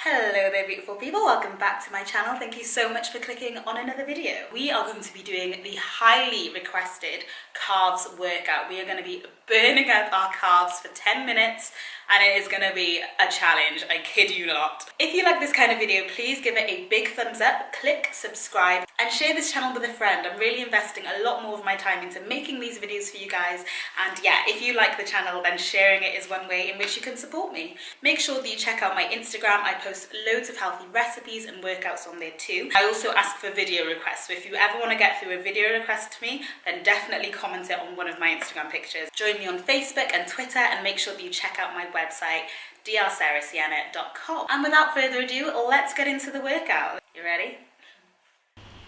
Hello there beautiful people, welcome back to my channel. Thank you so much for clicking on another video. We are going to be doing the highly requested calves workout. We are going to be burning up our calves for 10 minutes and it is going to be a challenge, I kid you not. If you like this kind of video, please give it a big thumbs up, click subscribe and share this channel with a friend. I'm really investing a lot more of my time into making these videos for you guys, and yeah, if you like the channel then sharing it is one way in which you can support me. Make sure that you check out my Instagram. I post loads of healthy recipes and workouts on there too. I also ask for video requests, so if you ever want to get through a video request to me, then definitely comment it on one of my Instagram pictures. Join me on Facebook and Twitter, and make sure that you check out my website drsarahsienna.com. And without further ado, let's get into the workout. You ready?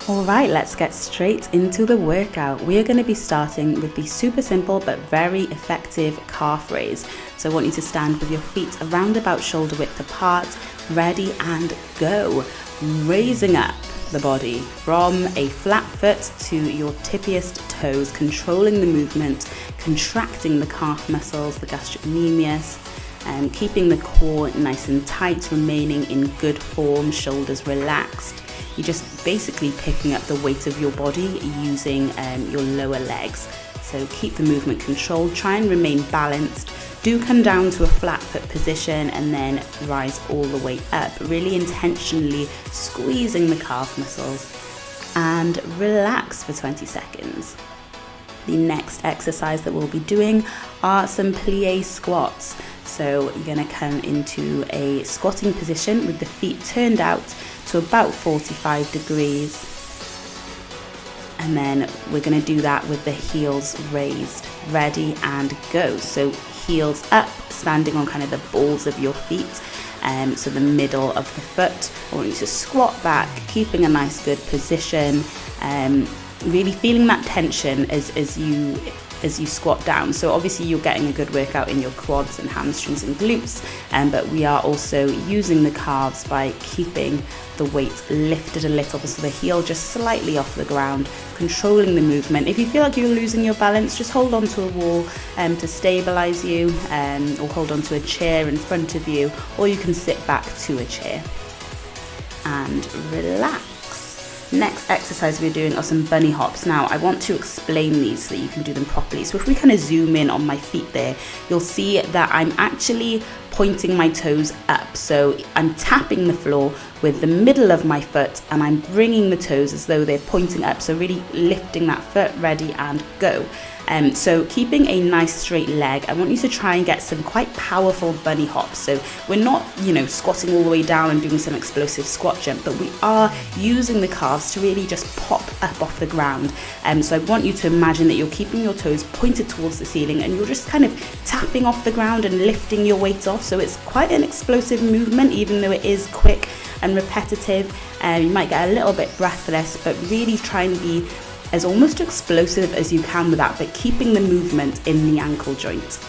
Alright, let's get straight into the workout. We are going to be starting with the super simple but very effective calf raise. So I want you to stand with your feet around about shoulder width apart, ready and go. Raising up the body from a flat foot to your tippiest toes, controlling the movement, contracting the calf muscles, the gastrocnemius, and keeping the core nice and tight, remaining in good form, shoulders relaxed. You're just basically picking up the weight of your body using your lower legs. So keep the movement controlled, try and remain balanced. Do come down to a flat foot position and then rise all the way up, really intentionally squeezing the calf muscles, and relax for 20 seconds. The next exercise that we'll be doing are some plie squats. So you're going to come into a squatting position with the feet turned out to about 45 degrees. And then we're going to do that with the heels raised. Ready and go. So heels up, standing on kind of the balls of your feet. So the middle of the foot. I want you to squat back, keeping a nice good position. Really feeling that tension as you squat down. So obviously you're getting a good workout in your quads and hamstrings and glutes, but we are also using the calves by keeping the weight lifted a little, so the heel just slightly off the ground, controlling the movement. If you feel like you're losing your balance, just hold on to a wall to stabilize you, or hold on to a chair in front of you, or you can sit back to a chair and relax. Next exercise we're doing are some bunny hops. Now I want to explain these so that you can do them properly. So if we kind of zoom in on my feet there, you'll see that I'm actually pointing my toes up. So I'm tapping the floor with the middle of my foot and I'm bringing the toes as though they're pointing up. So really lifting that foot, ready and go. So keeping a nice straight leg, I want you to try and get some quite powerful bunny hops. So we're not, squatting all the way down and doing some explosive squat jump, but we are using the calves to really just pop up off the ground. So I want you to imagine that you're keeping your toes pointed towards the ceiling and you're just kind of tapping off the ground and lifting your weight off. So it's quite an explosive movement, even though it is quick and repetitive. You might get a little bit breathless, but really try and be as almost explosive as you can with that, but keeping the movement in the ankle joint.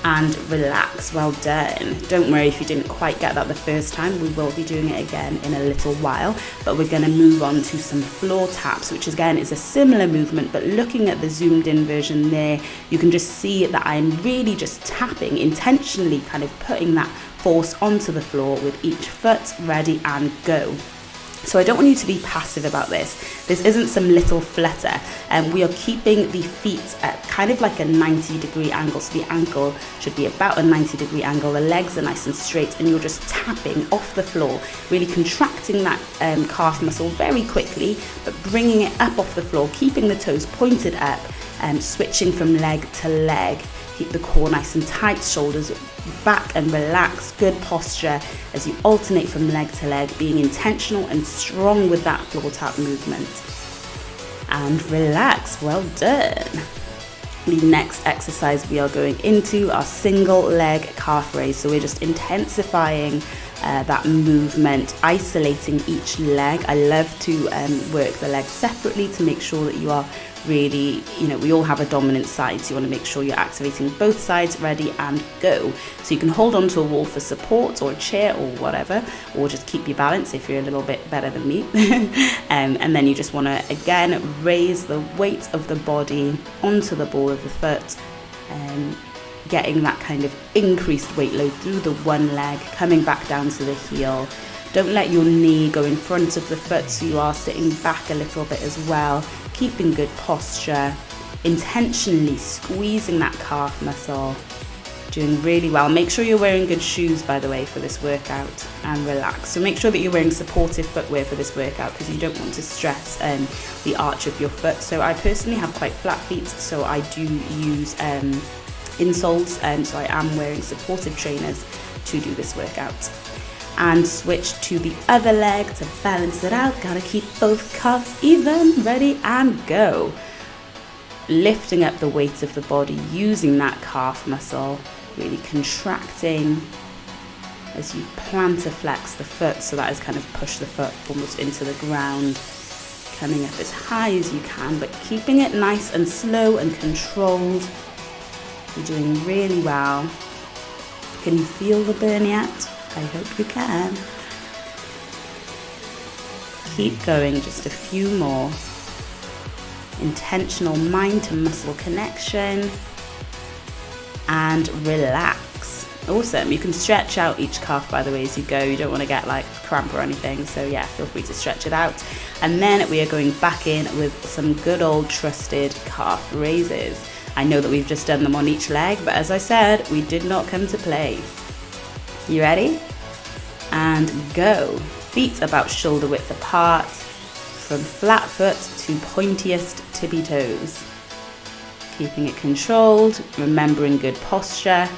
And relax. Well done. Don't worry if you didn't quite get that the first time, we will be doing it again in a little while, but we're going to move on to some floor taps, which again is a similar movement, but looking at the zoomed in version there, you can just see that I'm really just tapping, intentionally kind of putting that force onto the floor with each foot. Ready and go. So I don't want you to be passive about this. This isn't some little flutter. We are keeping the feet at kind of like a 90-degree angle. So the ankle should be about a 90-degree angle. The legs are nice and straight and you're just tapping off the floor, really contracting that calf muscle very quickly, but bringing it up off the floor, keeping the toes pointed up, switching from leg to leg. Keep the core nice and tight, shoulders back and relaxed, good posture as you alternate from leg to leg, being intentional and strong with that floor tap movement. And relax, well done. The next exercise we are going into are single leg calf raise. So we're just intensifying that movement, isolating each leg. I love to work the legs separately to make sure that you are really, we all have a dominant side, so you want to make sure you're activating both sides. Ready and go. So you can hold on to a wall for support or a chair or whatever, or just keep your balance if you're a little bit better than me. And then you just want to again raise the weight of the body onto the ball of the foot, getting that kind of increased weight load through the one leg, coming back down to the heel. Don't let your knee go in front of the foot, so you are sitting back a little bit as well, keeping good posture, intentionally squeezing that calf muscle, doing really well. Make sure you're wearing good shoes, by the way, for this workout, and relax. So make sure that you're wearing supportive footwear for this workout, because you don't want to stress the arch of your foot. So I personally have quite flat feet, so I do use insoles, so I am wearing supportive trainers to do this workout. And switch to the other leg to balance it out. Gotta keep both calves even. Ready and go. Lifting up the weight of the body, using that calf muscle, really contracting as you plantar flex the foot, so that is kind of push the foot almost into the ground, coming up as high as you can, but keeping it nice and slow and controlled. You're doing really well. Can you feel the burn yet? I hope you can. Keep going, just a few more. Intentional mind to muscle connection. And relax. Awesome. You can stretch out each calf, by the way, as you go. You don't want to get like cramp or anything, so yeah, feel free to stretch it out. And then we are going back in with some good old trusted calf raises. I know that we've just done them on each leg, but as I said, we did not come to play. You ready? And go. Feet about shoulder width apart, from flat foot to pointiest tippy toes. Keeping it controlled, remembering good posture.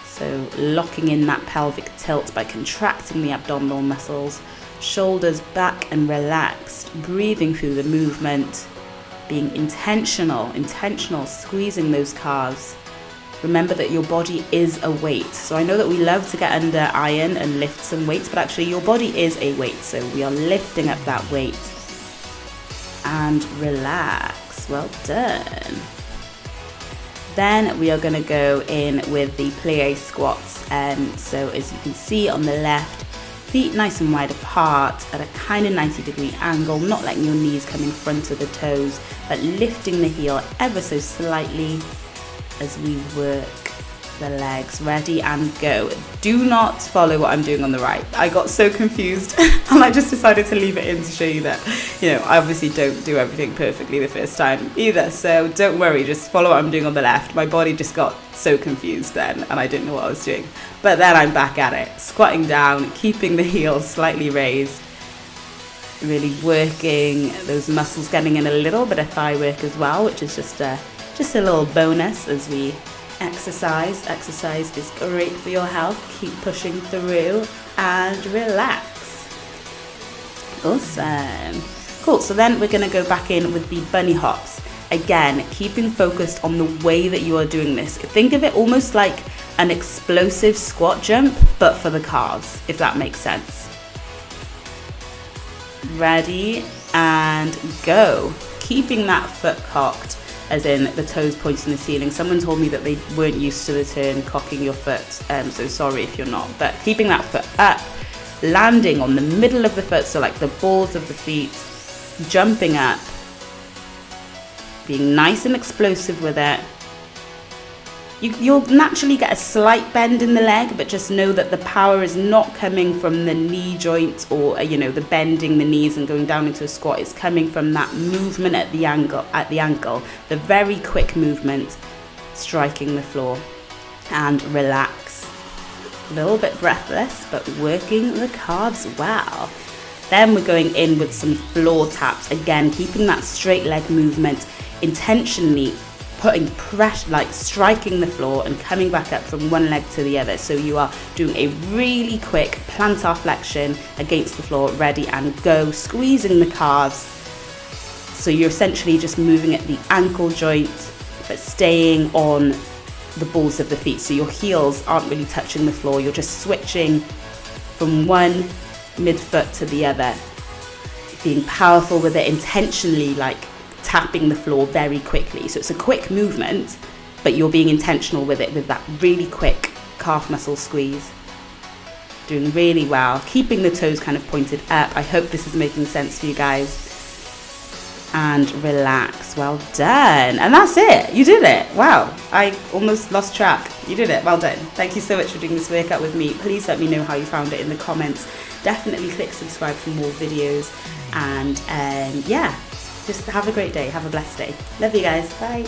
So locking in that pelvic tilt by contracting the abdominal muscles, shoulders back and relaxed, breathing through the movement, being intentional, squeezing those calves. Remember that your body is a weight. So I know that we love to get under iron and lift some weights, but actually your body is a weight. So we are lifting up that weight. And relax. Well done. Then we are going to go in with the plie squats. So as you can see on the left, feet nice and wide apart at a kind of 90-degree angle, not letting your knees come in front of the toes, but lifting the heel ever so slightly as we work the legs. Ready and go. Do not follow what I'm doing on the right. I got so confused and I just decided to leave it in to show you that, I obviously don't do everything perfectly the first time either. So don't worry, just follow what I'm doing on the left. My body just got so confused then and I didn't know what I was doing. But then I'm back at it, squatting down, keeping the heels slightly raised, really working those muscles, getting in a little bit of thigh work as well, which is just a little bonus as we exercise. Exercise is great for your health. Keep pushing through and relax. Awesome. Cool. So then we're going to go back in with the bunny hops. Again, keeping focused on the way that you are doing this. Think of it almost like an explosive squat jump, but for the calves, if that makes sense. Ready and go. Keeping that foot cocked, as in the toes pointing the ceiling. Someone told me that they weren't used to the term cocking your foot, so sorry if you're not. But keeping that foot up, landing on the middle of the foot, so like the balls of the feet, jumping up, being nice and explosive with it. You'll naturally get a slight bend in the leg, but just know that the power is not coming from the knee joint or the bending the knees and going down into a squat. It's coming from that movement at the ankle, the very quick movement, striking the floor. And relax. A little bit breathless, but working the calves well. Then we're going in with some floor taps. Again, keeping that straight leg movement, intentionally putting pressure, like striking the floor and coming back up from one leg to the other. So you are doing a really quick plantar flexion against the floor. Ready and go. Squeezing the calves. So you're essentially just moving at the ankle joint, but staying on the balls of the feet. So your heels aren't really touching the floor. You're just switching from one midfoot to the other. Being powerful with it, intentionally like tapping the floor very quickly. So it's a quick movement, but you're being intentional with it, with that really quick calf muscle squeeze. Doing really well, keeping the toes kind of pointed up. I hope this is making sense for you guys. and relax. Well done. And that's it. You did it. Wow. I almost lost track. You did it. Well done. Thank you so much for doing this workout with me. Please let me know how you found it in the comments. Definitely click subscribe for more videos. And yeah, just have a great day. Have a blessed day. Love you guys. Bye.